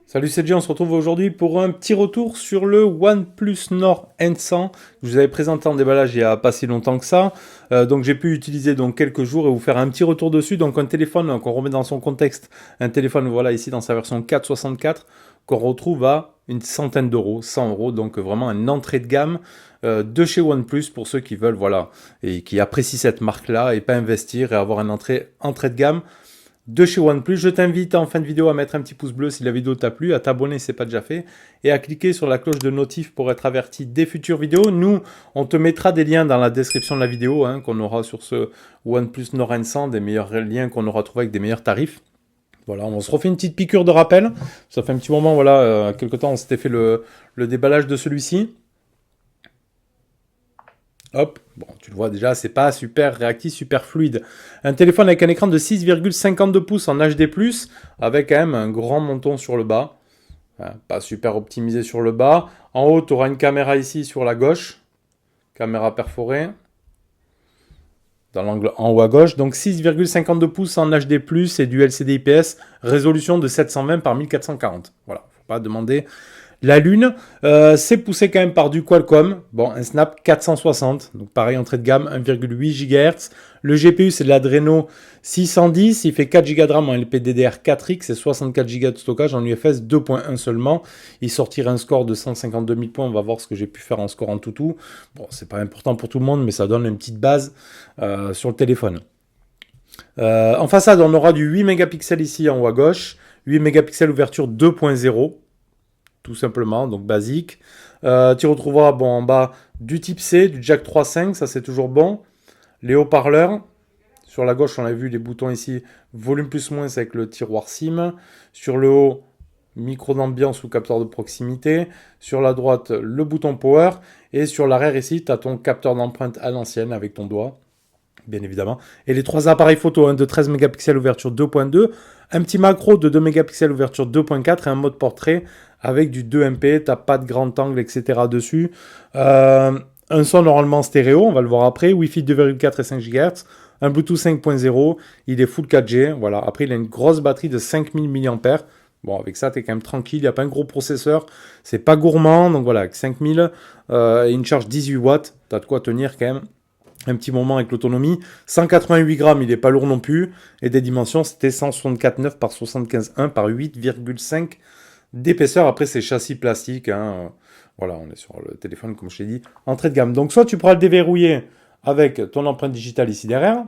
Salut, c'est Jay, on se retrouve aujourd'hui pour un petit retour sur le OnePlus Nord N100 que je vous avais présenté en déballage il n'y a pas si longtemps que ça. Donc j'ai pu utiliser donc quelques jours et vous faire un petit retour dessus. Donc un téléphone qu'on remet dans son contexte, un téléphone voilà ici dans sa version 464 qu'on retrouve à une centaine d'euros, 100 euros. Donc vraiment une entrée de gamme de chez OnePlus pour ceux qui veulent voilà et qui apprécient cette marque-là et pas investir et avoir une entrée de gamme de chez OnePlus. Je t'invite en fin de vidéo à mettre un petit pouce bleu si la vidéo t'a plu, à t'abonner si ce n'est pas déjà fait et à cliquer sur la cloche de notif pour être averti des futures vidéos. Nous, on te mettra des liens dans la description de la vidéo qu'on aura sur ce OnePlus Nord N100, des meilleurs liens qu'on aura trouvés avec des meilleurs tarifs. Voilà, on se refait une petite piqûre de rappel. Ça fait un petit moment, voilà, quelque temps on s'était fait le déballage de celui-ci. Hop, bon, tu le vois déjà, c'est pas super réactif, super fluide. Un téléphone avec un écran de 6,52 pouces en HD+, avec quand même un grand menton sur le bas. Pas super optimisé sur le bas. En haut, tu auras une caméra ici sur la gauche. Caméra perforée. Dans l'angle en haut à gauche. Donc 6,52 pouces en HD+, et du LCD IPS. Résolution de 720 par 1440. Voilà, faut pas demander la lune. C'est poussé quand même par du Qualcomm. Bon, un Snap 460. Donc pareil, entrée de gamme, 1,8 GHz. Le GPU, c'est de l'Adreno 610. Il fait 4 Go de RAM en LPDDR4X et 64 Go de stockage en UFS 2.1 seulement. Il sortira un score de 152 000 points. On va voir ce que j'ai pu faire en score en tout. Bon, c'est pas important pour tout le monde, mais ça donne une petite base sur le téléphone. En façade, on aura du 8 mégapixels ici en haut à gauche. 8 mégapixels ouverture 2.0. Tout simplement, donc basique. Tu retrouveras en bas du type C, du jack 3.5, ça c'est toujours bon. Les haut-parleurs. Sur la gauche, on a vu les boutons ici, volume plus moins avec le tiroir SIM. Sur le haut, micro d'ambiance ou capteur de proximité. Sur la droite, le bouton power. Et sur l'arrière ici, tu as ton capteur d'empreinte à l'ancienne avec ton doigt, bien évidemment. Et les trois appareils photo, de 13 mégapixels ouverture 2.2, un petit macro de 2 mégapixels ouverture 2.4 et un mode portrait avec du 2MP, t'as pas de grand angle, etc. dessus. Un son normalement stéréo, on va le voir après, Wi-Fi 2,4 et 5 GHz, un Bluetooth 5.0, il est full 4G, voilà. Après, il a une grosse batterie de 5000 mAh. Bon, avec ça, tu es quand même tranquille, il n'y a pas un gros processeur, c'est pas gourmand, donc voilà, avec 5000 et une charge 18 watts, tu as de quoi tenir quand même un petit moment avec l'autonomie. 188 grammes, il n'est pas lourd non plus, et des dimensions, c'était 164,9 par 75,1 par 8,5 d'épaisseur. Après, c'est châssis plastique, voilà, on est sur le téléphone, comme je t'ai dit, entrée de gamme. Donc, soit tu pourras le déverrouiller avec ton empreinte digitale ici derrière,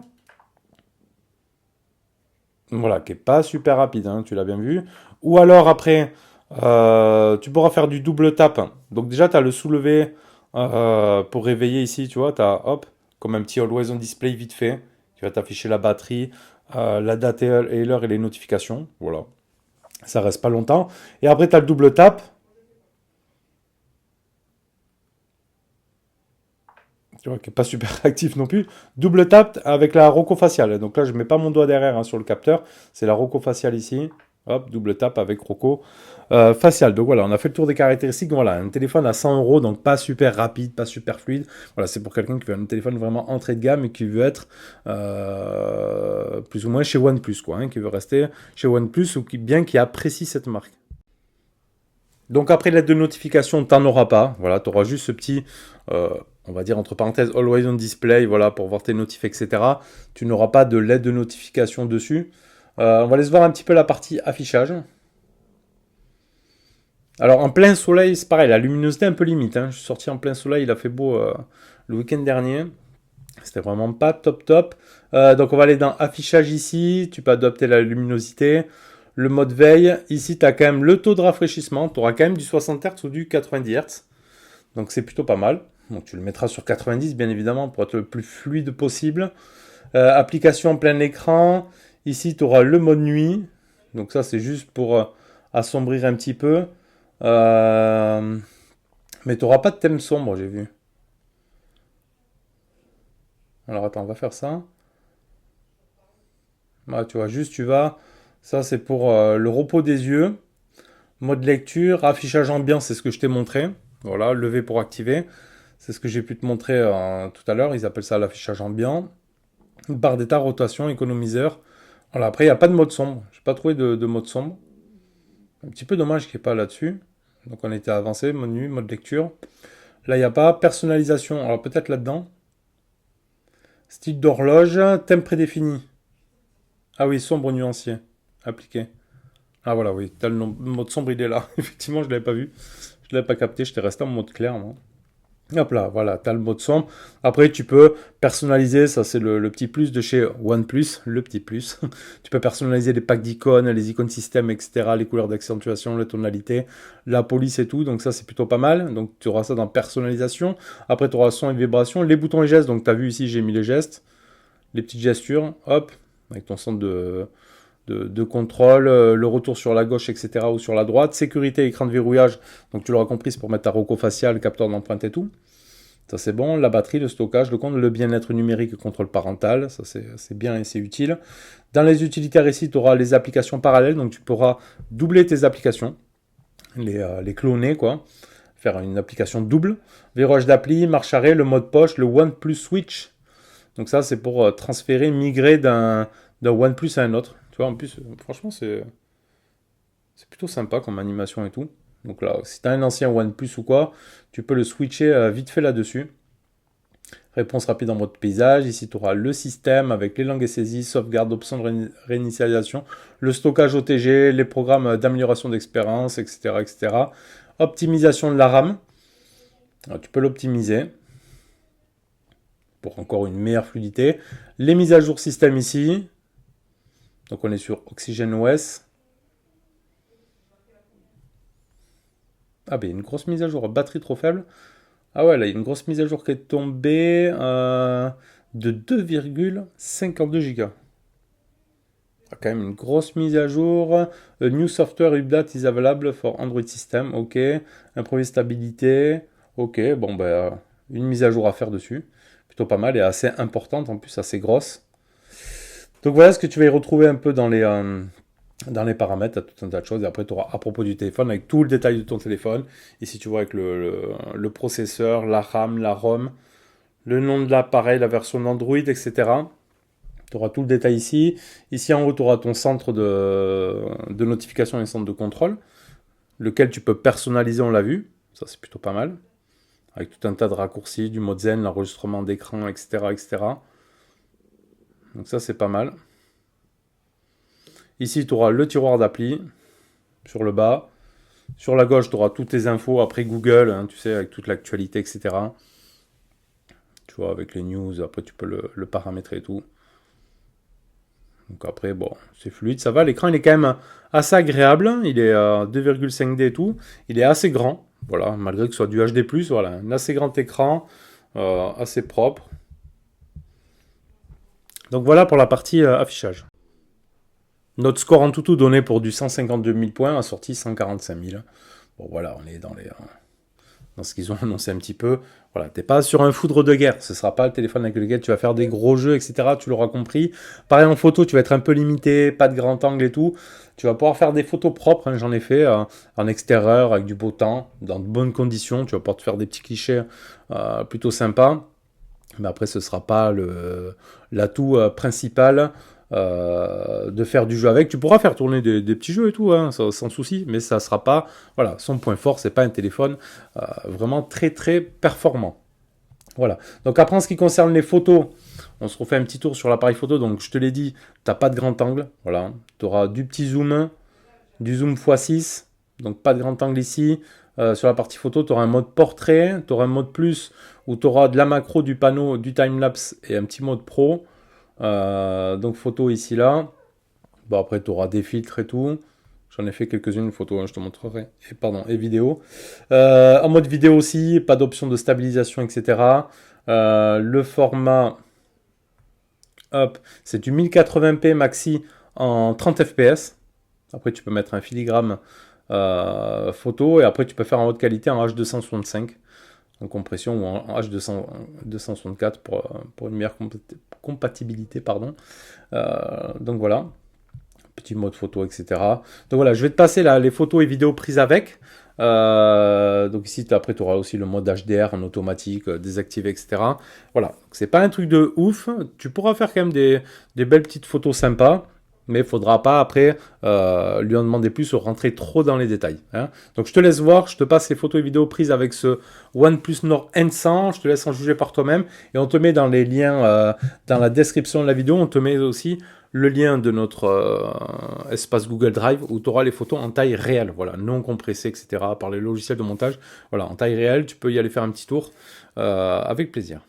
voilà, qui n'est pas super rapide, tu l'as bien vu. Ou alors, après, tu pourras faire du double tap. Donc, déjà, tu as le soulevé pour réveiller ici, tu vois, tu as, hop, comme un petit Always On Display vite fait, qui va t'afficher la batterie, la date et l'heure et les notifications, voilà. Ça reste pas longtemps. Et après, tu as le double tap. Tu vois, qui n'est pas super actif non plus. Double tap avec la roco-faciale. Donc là, je ne mets pas mon doigt derrière sur le capteur. C'est la roco-faciale ici. Hop, double tap avec roco facial. Donc voilà, on a fait le tour des caractéristiques. Voilà, un téléphone à 100 euros, donc pas super rapide, pas super fluide. Voilà, c'est pour quelqu'un qui veut un téléphone vraiment entrée de gamme et qui veut être plus ou moins chez OnePlus, quoi, qui veut rester chez OnePlus ou qui apprécie cette marque. Donc après l'aide de notification, tu n'en auras pas. Voilà, tu auras juste ce petit, on va dire entre parenthèses, Always On Display, voilà, pour voir tes notifs, etc. Tu n'auras pas de l'aide de notification dessus. On va laisser voir un petit peu la partie affichage. Alors en plein soleil, c'est pareil, la luminosité est un peu limite. Je suis sorti en plein soleil, il a fait beau le week-end dernier. C'était vraiment pas top top. Donc on va aller dans affichage ici. Tu peux adapter la luminosité. Le mode veille. Ici, tu as quand même le taux de rafraîchissement. Tu auras quand même du 60 Hz ou du 90 Hz. Donc c'est plutôt pas mal. Donc tu le mettras sur 90 bien évidemment pour être le plus fluide possible. Application en plein écran. Ici, tu auras le mode nuit. Donc ça, c'est juste pour assombrir un petit peu. Mais tu n'auras pas de thème sombre, j'ai vu. Alors attends, on va faire ça. Là, tu vois, juste tu vas. Ça, c'est pour le repos des yeux. Mode lecture, affichage ambiant, c'est ce que je t'ai montré. Voilà, lever pour activer. C'est ce que j'ai pu te montrer tout à l'heure. Ils appellent ça l'affichage ambiant. Barre d'état, rotation, économiseur. Voilà, après, il n'y a pas de mode sombre. Je n'ai pas trouvé de mode sombre. Un petit peu dommage qu'il n'y ait pas là-dessus. Donc on était avancé, menu, mode lecture. Là, il n'y a pas. Personnalisation, alors peut-être là-dedans. Style d'horloge, thème prédéfini. Ah oui, sombre nuancier. Appliqué. Ah voilà, oui, le mode sombre, il est là. Effectivement, je ne l'avais pas vu. Je ne l'avais pas capté, j'étais resté en mode clair, moi. Hop là, voilà, tu as le mode sombre. Après, tu peux personnaliser, ça c'est le petit plus de chez OnePlus, le petit plus. Tu peux personnaliser les packs d'icônes, les icônes système, etc., les couleurs d'accentuation, les tonalités, la police et tout. Donc ça, c'est plutôt pas mal. Donc tu auras ça dans personnalisation. Après, tu auras son et vibration, les boutons et gestes. Donc tu as vu ici, j'ai mis les gestes, les petites gestures, hop, avec ton centre de contrôle, le retour sur la gauche, etc., ou sur la droite. Sécurité, écran de verrouillage, donc tu l'auras compris, c'est pour mettre ta reco faciale, capteur d'empreinte et tout. Ça c'est bon. La batterie, le stockage, le compte, le bien-être numérique, contrôle parental, ça c'est bien et c'est utile. Dans les utilitaires ici, tu auras les applications parallèles, donc tu pourras doubler tes applications, les cloner, quoi. Faire une application double. Verrouillage d'appli, marche arrêt, le mode poche, le OnePlus Switch. Donc ça, c'est pour transférer, migrer d'un OnePlus à un autre. Tu vois, en plus, franchement, c'est plutôt sympa comme animation et tout. Donc là, si tu as un ancien OnePlus ou quoi, tu peux le switcher vite fait là-dessus. Réponse rapide en mode paysage. Ici, tu auras le système avec les langues et saisies, sauvegarde, option de réinitialisation, le stockage OTG, les programmes d'amélioration d'expérience, etc., etc. Optimisation de la RAM. Alors, tu peux l'optimiser pour encore une meilleure fluidité. Les mises à jour système ici. Donc on est sur OxygenOS. Ah ben, une grosse mise à jour. Batterie trop faible. Ah ouais, là, il y a une grosse mise à jour qui est tombée de 2,52 Go. Ah, quand même une grosse mise à jour. A new software update is available for Android system. Ok. Improvise stabilité. Ok, bon ben, une mise à jour à faire dessus. Plutôt pas mal et assez importante, en plus assez grosse. Donc voilà ce que tu vas y retrouver un peu dans les paramètres, tu as tout un tas de choses. Et après, tu auras à propos du téléphone, avec tout le détail de ton téléphone. Ici, tu vois avec le processeur, la RAM, la ROM, le nom de l'appareil, la version d'Android, etc. Tu auras tout le détail ici. Ici, en haut, tu auras ton centre de notification et centre de contrôle, lequel tu peux personnaliser, on l'a vu. Ça, c'est plutôt pas mal. Avec tout un tas de raccourcis, du mode zen, l'enregistrement d'écran, etc., etc. Donc ça, c'est pas mal. Ici, tu auras le tiroir d'appli sur le bas. Sur la gauche, tu auras toutes tes infos après Google, hein, tu sais, avec toute l'actualité, etc. Tu vois, avec les news, après tu peux le paramétrer et tout. Donc après, bon, c'est fluide, ça va. L'écran, il est quand même assez agréable. Il est 2,5D et tout. Il est assez grand, voilà, malgré que ce soit du HD+, voilà, un assez grand écran, assez propre. Donc voilà pour la partie affichage. Notre score en tout donné pour du 152 000 points a sorti 145 000. Bon voilà, on est dans ce qu'ils ont annoncé un petit peu. Voilà, t'es pas sur un foudre de guerre. Ce sera pas le téléphone avec lequel tu vas faire des gros jeux, etc. Tu l'auras compris. Pareil en photo, tu vas être un peu limité, pas de grand angle et tout. Tu vas pouvoir faire des photos propres, hein, j'en ai fait en extérieur, avec du beau temps, dans de bonnes conditions. Tu vas pouvoir te faire des petits clichés plutôt sympas. Mais après, ce sera pas l'atout principal de faire du jeu avec. Tu pourras faire tourner des petits jeux et tout, hein, sans souci, mais ça sera pas, voilà, son point fort, c'est pas un téléphone vraiment très très performant. Voilà. Donc après, en ce qui concerne les photos, on se refait un petit tour sur l'appareil photo. Donc je te l'ai dit, t'as pas de grand angle, voilà. Tu auras du petit zoom, du zoom x6, donc pas de grand angle ici. Sur la partie photo, tu auras un mode portrait, tu auras un mode plus où tu auras de la macro, du panneau, du timelapse et un petit mode pro. Donc photo ici là. Bon après tu auras des filtres et tout. J'en ai fait quelques-unes photos, hein, je te montrerai. Et vidéo. En mode vidéo aussi, pas d'option de stabilisation, etc. Le format, hop, c'est du 1080p maxi en 30 fps. Après tu peux mettre un filigrane photo et après tu peux faire en haute qualité en H265 en compression ou en H264 pour une meilleure compatibilité, pardon. Donc voilà, petit mode photo, etc. Donc voilà, je vais te passer là les photos et vidéos prises avec. Donc ici, après, tu auras aussi le mode HDR en automatique, désactivé, etc. Voilà, c'est pas un truc de ouf. Tu pourras faire quand même des belles petites photos sympas, mais il faudra pas après lui en demander plus ou rentrer trop dans les détails. Hein. Donc je te laisse voir, je te passe les photos et vidéos prises avec ce OnePlus Nord N100, je te laisse en juger par toi-même, et on te met dans les liens, dans la description de la vidéo, on te met aussi le lien de notre espace Google Drive où tu auras les photos en taille réelle, voilà, non compressées, etc., par les logiciels de montage. Voilà, en taille réelle, tu peux y aller faire un petit tour avec plaisir.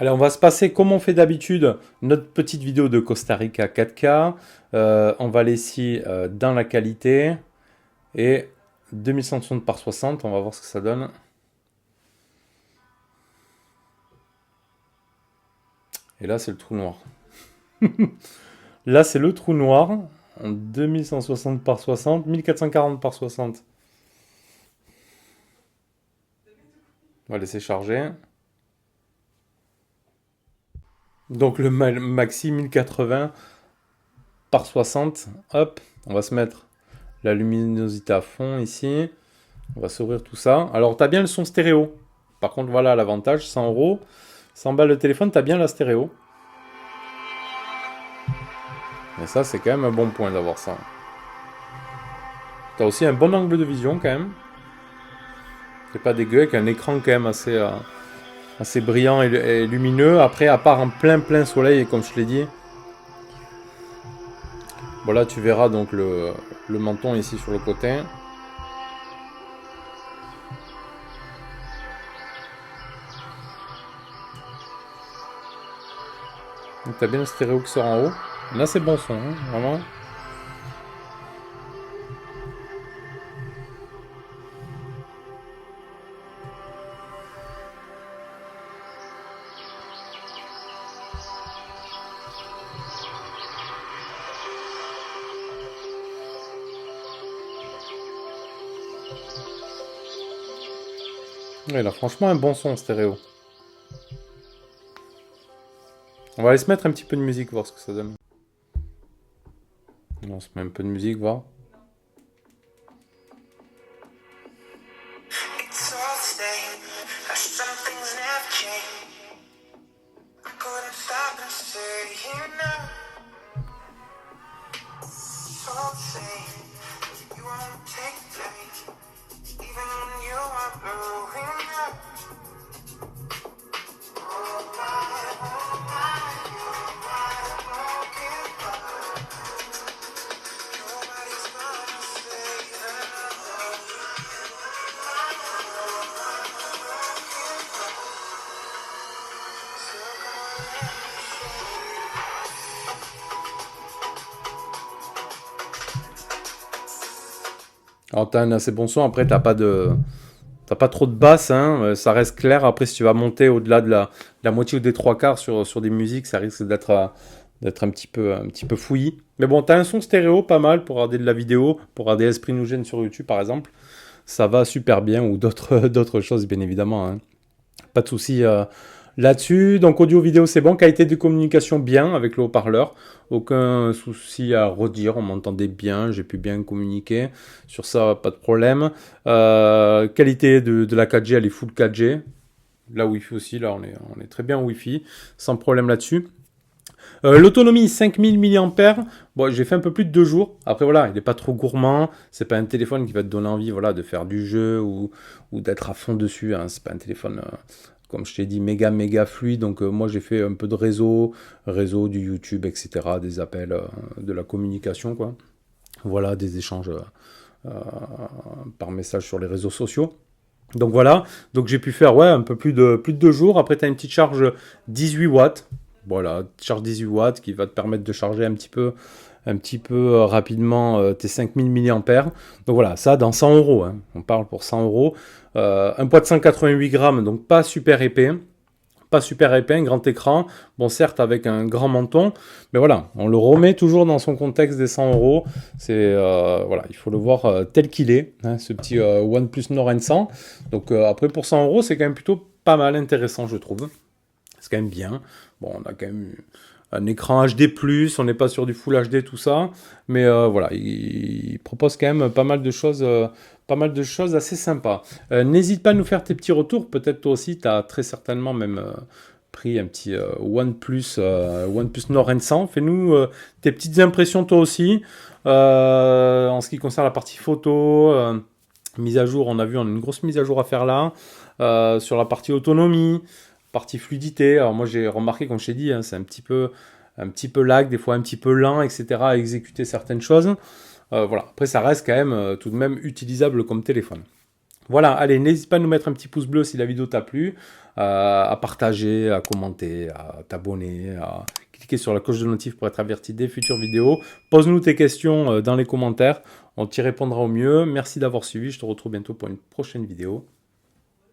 Allez, on va se passer comme on fait d'habitude notre petite vidéo de Costa Rica 4K. On va aller ici dans la qualité et 2160 par 60. On va voir ce que ça donne. Et là, c'est le trou noir. Là, c'est le trou noir. En 2160 par 60, 1440 par 60. On va laisser charger. Donc le maxi 1080 par 60. Hop, on va se mettre la luminosité à fond ici. On va s'ouvrir tout ça. Alors, tu as bien le son stéréo. Par contre, voilà l'avantage, 100 €. 100 balles le téléphone, tu as bien la stéréo. Et ça, c'est quand même un bon point d'avoir ça. Tu as aussi un bon angle de vision quand même. C'est pas dégueu, avec un écran quand même assez brillant et lumineux. Après, à part en plein soleil, comme je l'ai dit. Bon, là, tu verras donc le menton ici sur le côté. Donc, tu as bien le stéréo qui sort en haut. Là, c'est bon son, hein, vraiment. Ouais, là, franchement, un bon son stéréo. On va aller se mettre un petit peu de musique, voir ce que ça donne. On se met un peu de musique, voir. Alors, t'as un assez bon son. Après, t'as pas trop de basse, hein. Ça reste clair. Après, si tu vas monter au-delà de la moitié ou des trois quarts sur des musiques, ça risque d'être un petit peu fouillis. Mais bon, t'as un son stéréo pas mal pour regarder de la vidéo, pour regarder Esprit nous gêne sur YouTube, par exemple. Ça va super bien, ou d'autres choses, bien évidemment, hein. Pas de souci là-dessus. Donc, audio-vidéo, c'est bon. Qualité de communication, bien, avec le haut-parleur. Aucun souci à redire. On m'entendait bien. J'ai pu bien communiquer. Sur ça, pas de problème. Qualité de la 4G, elle est full 4G. La Wi-Fi aussi, là, on est très bien en Wi-Fi. Sans problème là-dessus. L'autonomie, 5000 mAh. Bon, j'ai fait un peu plus de 2 jours. Après, voilà, il n'est pas trop gourmand. C'est pas un téléphone qui va te donner envie, voilà, de faire du jeu ou d'être à fond dessus, hein. C'est pas un téléphone, comme je t'ai dit, méga fluide. Donc, moi, j'ai fait un peu de réseau, du YouTube, etc., des appels, de la communication, quoi. Voilà, des échanges par message sur les réseaux sociaux. Donc, voilà. Donc, j'ai pu faire, ouais, un peu plus de 2 jours. Après, tu as une petite charge 18 watts. Voilà, charge 18 watts qui va te permettre de charger un petit peu rapidement tes 5000 mAh. Donc voilà, ça dans 100 €, hein. On parle pour 100 €. Un poids de 188 grammes, donc pas super épais. Pas super épais, un grand écran. Bon, certes, avec un grand menton. Mais voilà, on le remet toujours dans son contexte des 100 €. C'est, voilà, il faut le voir tel qu'il est, hein, ce petit OnePlus Nord N100. Donc après, pour 100 €, c'est quand même plutôt pas mal intéressant, je trouve. C'est quand même bien. Bon, on a quand même un écran HD+, on n'est pas sur du Full HD, tout ça. Mais voilà, il propose quand même pas mal de choses assez sympas. N'hésite pas à nous faire tes petits retours. Peut-être toi aussi, tu as très certainement même pris un petit OnePlus Nord N100. Fais-nous tes petites impressions toi aussi. En ce qui concerne la partie photo, mise à jour, on a une grosse mise à jour à faire là. Sur la partie autonomie, partie fluidité, alors moi j'ai remarqué, comme je t'ai dit, hein, c'est un petit peu lag, des fois un petit peu lent, etc. à exécuter certaines choses. Voilà. Après ça reste quand même tout de même utilisable comme téléphone. Voilà, allez, n'hésite pas à nous mettre un petit pouce bleu si la vidéo t'a plu, à partager, à commenter, à t'abonner, à cliquer sur la cloche de notif pour être averti des futures vidéos. Pose-nous tes questions dans les commentaires, on t'y répondra au mieux. Merci d'avoir suivi, je te retrouve bientôt pour une prochaine vidéo.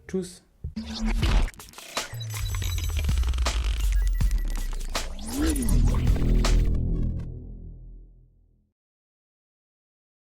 Tchuss!